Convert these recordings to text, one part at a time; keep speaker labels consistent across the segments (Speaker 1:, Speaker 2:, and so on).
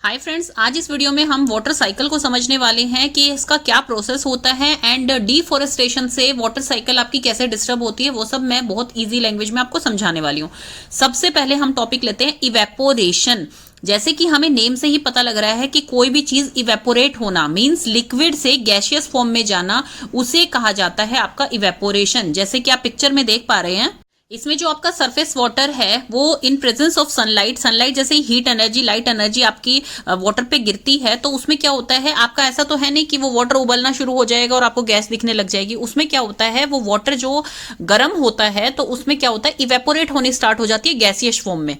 Speaker 1: Hi friends, आज इस video में हम वाटर साइकिल को समझने वाले हैं कि इसका क्या प्रोसेस होता है एंड डिफॉरेस्टेशन से वाटर साइकिल आपकी कैसे डिस्टर्ब होती है। वो सब मैं बहुत इजी लैंग्वेज में आपको समझाने वाली हूँ। सबसे पहले हम टॉपिक लेते हैं इवेपोरेशन। जैसे कि हमें नेम से ही पता लग रहा है कि कोई भी चीज इवेपोरेट होना मींस लिक्विड से गैसियस फॉर्म में जाना, उसे कहा जाता है आपका इवेपोरेशन। जैसे कि आप पिक्चर में देख पा रहे हैं, इसमें जो आपका सरफेस वाटर है वो in presence of sunlight, sunlight जैसे ही हीट एनर्जी, लाइट एनर्जी आपकी वाटर पे गिरती है तो उसमें क्या होता है, आपका ऐसा तो है नहीं कि वो वाटर उबलना शुरू हो जाएगा और आपको गैस दिखने लग जाएगी। उसमें क्या होता है, वो वाटर जो गर्म होता है तो उसमें क्या होता है, इवेपोरेट होनी स्टार्ट हो जाती है गैसियस फॉर्म में।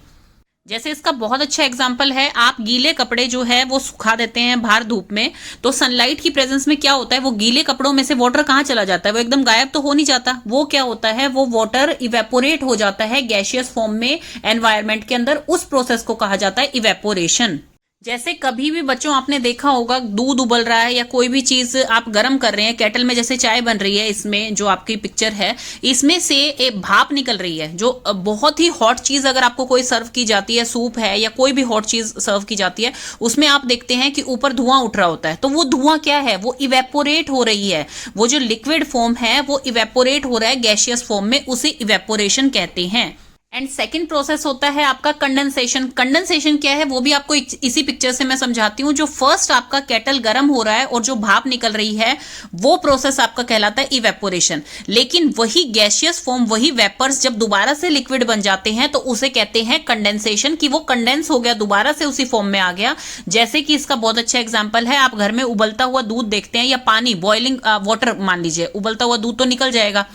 Speaker 1: जैसे इसका बहुत अच्छा एग्जांपल है, आप गीले कपड़े जो है वो सुखा देते हैं बाहर धूप में, तो सनलाइट की प्रेजेंस में क्या होता है, वो गीले कपड़ों में से वाटर कहाँ चला जाता है, वो एकदम गायब तो हो नहीं जाता। वो क्या होता है, वो वाटर इवेपोरेट हो जाता है गैसियस फॉर्म में एनवायरमेंट के अंदर। उस प्रोसेस को कहा जाता है इवेपोरेशन। जैसे कभी भी बच्चों आपने देखा होगा, दूध उबल रहा है या कोई भी चीज आप गर्म कर रहे हैं, केटल में जैसे चाय बन रही है, इसमें जो आपकी पिक्चर है इसमें से एक भाप निकल रही है। जो बहुत ही हॉट चीज अगर आपको कोई सर्व की जाती है, सूप है या कोई भी हॉट चीज सर्व की जाती है, उसमें आप देखते हैं कि ऊपर धुआं उठ रहा होता है। तो वो धुआं क्या है, वो इवेपोरेट हो रही है। वो जो लिक्विड फॉर्म है वो इवेपोरेट हो रहा है गैसियस फॉर्म में, उसे इवेपोरेशन कहते हैं। एंड सेकेंड प्रोसेस होता है आपका कंडेंसेशन। कंडेंसेशन क्या है वो भी आपको इसी पिक्चर से मैं समझाती हूँ। जो फर्स्ट आपका केटल गर्म हो रहा है और जो भाप निकल रही है, वो प्रोसेस आपका कहलाता है इवेपोरेशन। लेकिन वही गैसियस फॉर्म, वही वेपर्स जब दोबारा से लिक्विड बन जाते हैं तो उसे कहते हैं कंडेंसेशन, कि वो कंडेंस हो गया, दोबारा से उसी फॉर्म में आ गया। जैसे कि इसका बहुत अच्छा एग्जाम्पल है, आप घर में उबलता हुआ दूध देखते हैं या पानी, बॉइलिंग वाटर मान लीजिए, उबलता हुआ दूध तो निकल जाएगा।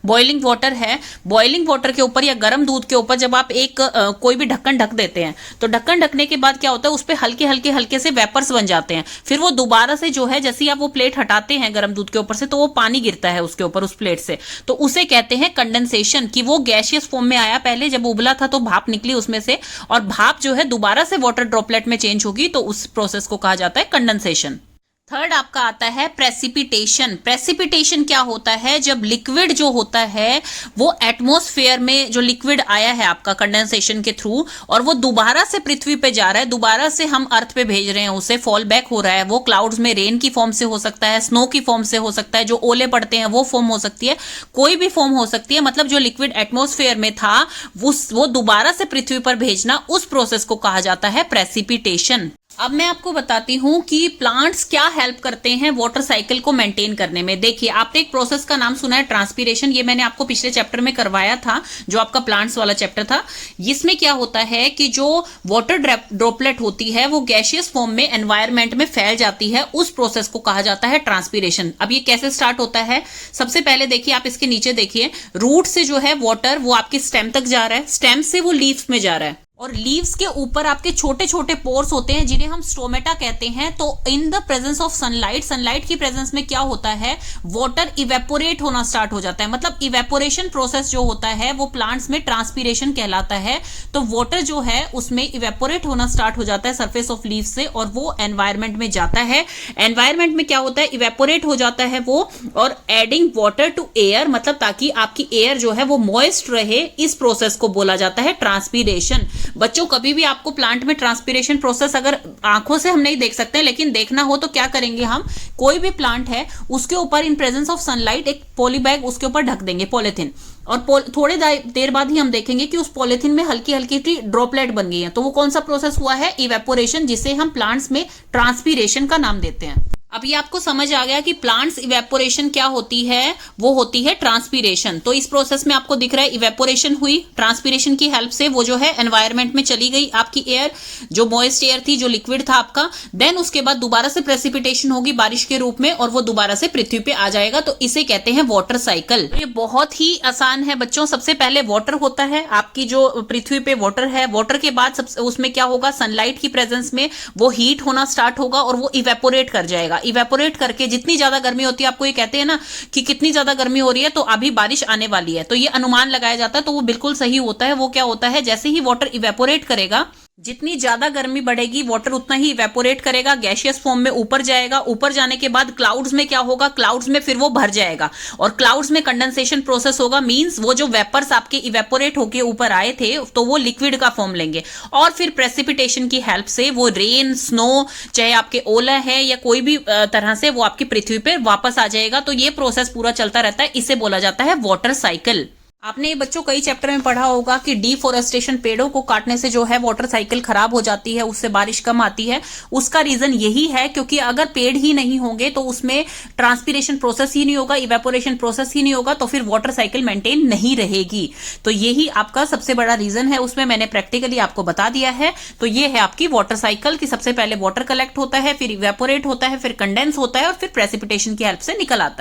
Speaker 1: बॉइलिंग वाटर है, बॉइलिंग वाटर के ऊपर या गर्म दूध के ऊपर जब आप एक कोई भी ढक्कन ढक देते हैं तो ढक्कन ढकने के बाद क्या होता है, उस पर हल्के हल्के हल्के से वेपर्स बन जाते हैं। फिर वो दोबारा से जो है, जैसे आप वो प्लेट हटाते हैं गर्म दूध के ऊपर से, तो वो पानी गिरता है उसके ऊपर, उस प्लेट से। तो उसे कहते हैं कंडेंसेशन, कि वो गैसियस फॉर्म में आया, पहले जब उबला था तो भाप निकली उसमें से, और भाप जो है दोबारा से वाटर ड्रॉपलेट में चेंज होगी, तो उस प्रोसेस को कहा जाता है कंडेंसेशन। थर्ड आपका आता है प्रेसिपिटेशन। प्रेसिपिटेशन क्या होता है, जब लिक्विड जो होता है वो एटमॉस्फेयर में, जो लिक्विड आया है आपका कंडेंसेशन के थ्रू, और वो दोबारा से पृथ्वी पे जा रहा है, दोबारा से हम अर्थ पे भेज रहे हैं, उसे फॉल बैक हो रहा है। वो क्लाउड्स में रेन की फॉर्म से हो सकता है, स्नो की फॉर्म से हो सकता है, जो ओले पड़ते हैं वो फॉर्म हो सकती है, कोई भी फॉर्म हो सकती है। मतलब जो लिक्विड एटमॉस्फेयर में था वो दोबारा से पृथ्वी पर भेजना, उस प्रोसेस को कहा जाता है प्रेसिपिटेशन। अब मैं आपको बताती हूं कि प्लांट्स क्या हेल्प करते हैं वाटर साइकिल को मेंटेन करने में। देखिए, आपने एक प्रोसेस का नाम सुना है ट्रांसपीरेशन, ये मैंने आपको पिछले चैप्टर में करवाया था, जो आपका प्लांट्स वाला चैप्टर था। इसमें क्या होता है कि जो वाटर ड्रॉपलेट होती है वो गैसियस फॉर्म में एनवायरमेंट में फैल जाती है, उस प्रोसेस को कहा जाता है ट्रांसपीरेशन। अब ये कैसे स्टार्ट होता है, सबसे पहले देखिए, आप इसके नीचे देखिए, रूट से जो है वाटर वो आपकी स्टेम तक जा रहा है, स्टेम से वो लीव्स में जा रहा है, और लीव्स के ऊपर आपके छोटे छोटे पोर्स होते हैं जिन्हें हम स्टोमेटा कहते हैं। तो in the presence of sunlight, sunlight की प्रेजेंस में क्या होता है, वाटर इवेपोरेट होना स्टार्ट हो जाता है। मतलब इवेपोरेशन प्रोसेस जो होता है वो प्लांट्स में ट्रांसपीरेशन कहलाता है। तो वाटर जो है उसमें इवेपोरेट होना स्टार्ट हो जाता है सरफेस ऑफ लीव से, और वो एनवायरमेंट में जाता है। एनवायरमेंट में क्या होता है, इवेपोरेट हो जाता है वो, और एडिंग वाटर टू एयर, मतलब ताकि आपकी एयर जो है वो मॉइस्ट रहे, इस प्रोसेस को बोला जाता है ट्रांसपीरेशन। बच्चों, कभी भी आपको प्लांट में ट्रांसपीरेशन प्रोसेस अगर आंखों से हम नहीं देख सकते, लेकिन देखना हो तो क्या करेंगे, हम कोई भी प्लांट है उसके ऊपर इन प्रेजेंस ऑफ सनलाइट एक पॉलीबैग उसके ऊपर ढक देंगे, पॉलीथिन, और थोड़े देर बाद ही हम देखेंगे कि उस पॉलीथिन में हल्की हल्की सी ड्रॉपलेट बन गई है। तो वो कौन सा प्रोसेस हुआ है, इवेपोरेशन, जिसे हम प्लांट्स में ट्रांसपीरेशन का नाम देते हैं। अब ये आपको समझ आ गया कि प्लांट्स इवेपोरेशन क्या होती है, वो होती है ट्रांसपीरेशन। तो इस प्रोसेस में आपको दिख रहा है इवेपोरेशन हुई, ट्रांसपीरेशन की हेल्प से वो जो है एनवायरमेंट में चली गई आपकी एयर, जो मॉइस्ट एयर थी, जो लिक्विड था आपका। देन उसके बाद दोबारा से प्रेसिपिटेशन होगी बारिश के रूप में, और वो दोबारा से पृथ्वी पे आ जाएगा। तो इसे कहते हैं वाटर साइकिल। ये बहुत ही आसान है बच्चों। सबसे पहले वाटर होता है आपकी, जो पृथ्वी पे वाटर है, वाटर के बाद उसमें क्या होगा, सनलाइट की प्रेजेंस में वो हीट होना स्टार्ट होगा और वो इवेपोरेट कर जाएगा। इवेपोरेट करके, जितनी ज्यादा गर्मी होती है, आपको ये कहते हैं ना कि कितनी ज्यादा गर्मी हो रही है तो अभी बारिश आने वाली है, तो ये अनुमान लगाया जाता है, तो वो बिल्कुल सही होता है। वो क्या होता है, जैसे ही वाटर इवेपोरेट करेगा जितनी ज्यादा गर्मी बढ़ेगी वाटर उतना ही इवेपोरेट करेगा, गैशियस फॉर्म में ऊपर जाएगा। ऊपर जाने के बाद क्लाउड्स में क्या होगा, क्लाउड्स में फिर वो भर जाएगा और क्लाउड्स में कंडेंसेशन प्रोसेस होगा। मींस वो जो वेपर्स आपके इवेपोरेट होके ऊपर आए थे तो वो लिक्विड का फॉर्म लेंगे और फिर प्रेसिपिटेशन की हेल्प से वो रेन, स्नो, चाहे आपके ओला है या कोई भी तरह से वो आपकी पृथ्वी पर वापस आ जाएगा। तो ये प्रोसेस पूरा चलता रहता है, इसे बोला जाता है वाटर साइकिल। आपने ये बच्चों कई चैप्टर में पढ़ा होगा कि डिफोरेस्टेशन, पेड़ों को काटने से जो है वाटर साइकिल खराब हो जाती है, उससे बारिश कम आती है। उसका रीजन यही है क्योंकि अगर पेड़ ही नहीं होंगे तो उसमें ट्रांसपिरेशन प्रोसेस ही नहीं होगा, इवेपोरेशन प्रोसेस ही नहीं होगा, तो फिर वाटर साइकिल मेंटेन नहीं रहेगी। तो यही आपका सबसे बड़ा रीजन है, उसमें मैंने प्रैक्टिकली आपको बता दिया है। तो ये है आपकी वाटर साइकिल कि सबसे पहले वाटर कलेक्ट होता है, फिर इवेपोरेट होता है, फिर कंडेंस होता है और फिर प्रेसिपिटेशन की हेल्प से निकल आता है।